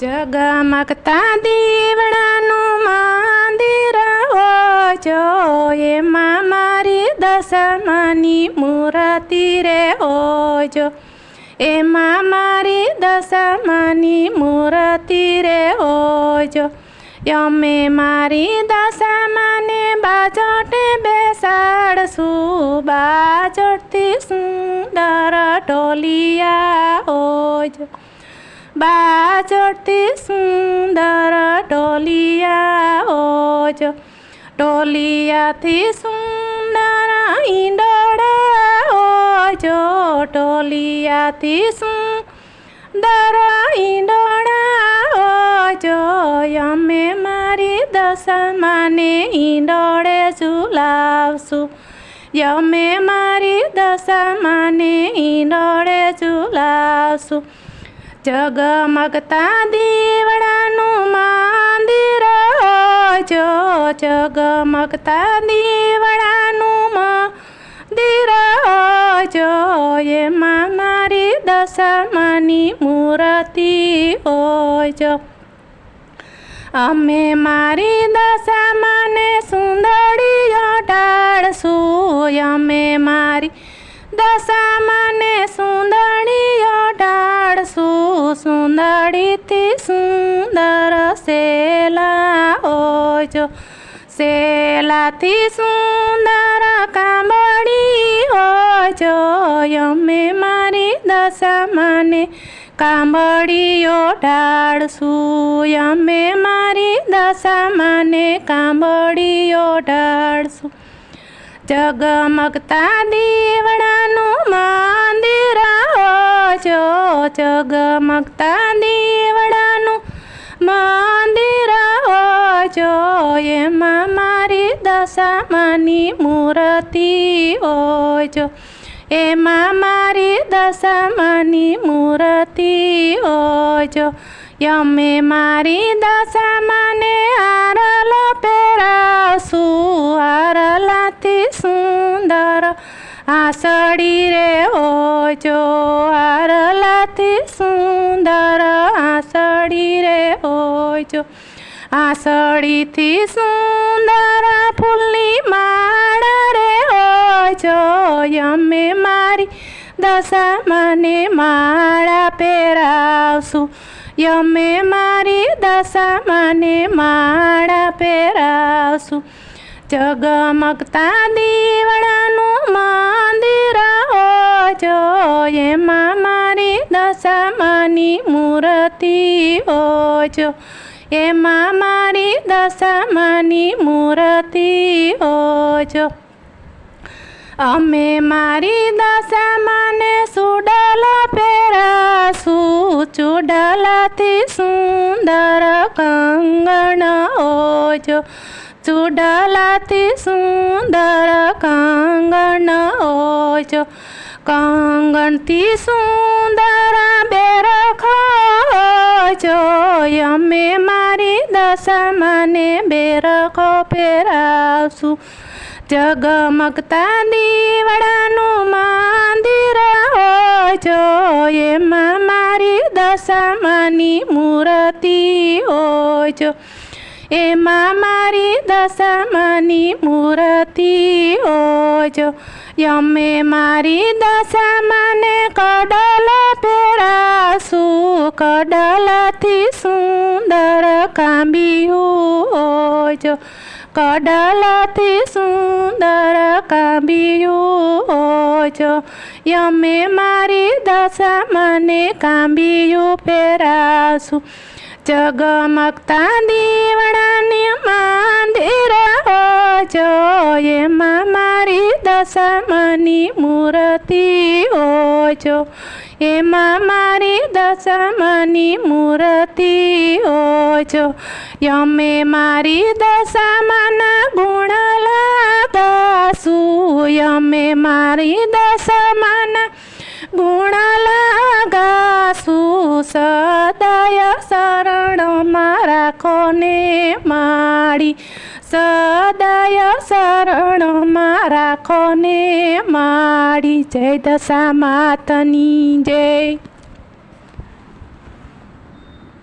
જગમગતા દીવડાનું મંદિર હોજો, એમાં મારી દશામાની મૂર્તિ રે હોજો, એમાં મારી દશામાની મૂર્તિ રે હોજો. અમે મારી દશામાને બાજોટે બેસાડશું, બાજોટથી સુંદર ઢોલિયા હોજો, બાજોટથી સુંદર ઢોલિયા હોજો. ઢોલિયાથી સુંદર ઈંડોળા હોજો, ઢોલિયાથી સુંદર ઈંડોળા હોજો. અમે મારી દશામાને ઈંડોળે ઝુલાવશું, અમે મારી દશામાને ઈંડોળે ઝુલાવશું. જગમગતા દીવડાનું મંદિર હોજો, જગમગતા દીવડાનું મંદિર હોજો, એમાં મારી દશામાની મૂર્તિ હોજો. અમે મારી દશામાને સુંદરીઓ ઢાળશું, અમે મારી દશામાને સુંદરીઓ ઢાળશું. સુંદરીથી સુંદર સેલા હોજો, સેલાથી સુંદર કાંબળી હોજો. અમે મારી દશામાને કાંબળીઓ ઢાળશું, અમે મારી દશામાને કાંબળીઓ ઢાળશું. જગમગતા દીવડાનું મંદિર હોજો, જગમગતા દીવડાનું મંદિર હોજો, એમાં મારી દશામાની મૂર્તિ હોજો, એમાં મારી દશામાની મૂર્તિ હોજો. અમે મારી દશામાને હારલો પહેરાવશું, હારલાથી સુંદર આસળી રે હોજો, હારલાથી સુંદર આસળી રે હોજો. આસળીથી સુંદર ફૂલની માળ રે હોજો, અમે મારી દશામાને માળા પહેરાવશું, અમે મારી દશામાને માળા પહેરાવશું. જગમગતા દીવડાનું મંદિર હોજો, એમાં મારી દશામાની મૂર્તિ હોજો, એમાં મારી દશામાની મૂર્તિ હોજો. અમે મારી દશામાને સુડલો પહેરાશું, ચૂડલાથી સુંદર કંગણ હોજો, ચૂડલાથી સુંદર કંગણ હોજો. કંગણથી સુંદર બેરખો હોજો, અમે મારી દશામાને બેરખો પહેરાવશું. જગમગતા દીવડાનું મંદિર હોજો, એમાં મારી દશામાની મૂર્તિ હોજો, એમાં મારી દશામાની મૂર્તિ હોજો. અમે મારી દશામાને કડલો પહેરાશું, કડલાથી સુંદર કાંબિયું હોજો, કડલાથી સુંદર કાંબિયું હોજો. અમે મારી દશામાને કાંબિયું પહેરાશું. જગમગતા દીવડાની મંદિર હોજો, એમાં મારી દશામાની મૂર્તિ હોજો, એમાં મારી દશામાની મૂર્તિ હોજો. અમે મારી દશામાના ગુણ લગાશું, અમે મારી દશામાના ગુણ લગાશું. સદાય શરણમાં રાખો ને મારી, સદાય શરણમાં રાખો ને મારી. જય દશા માતની જય.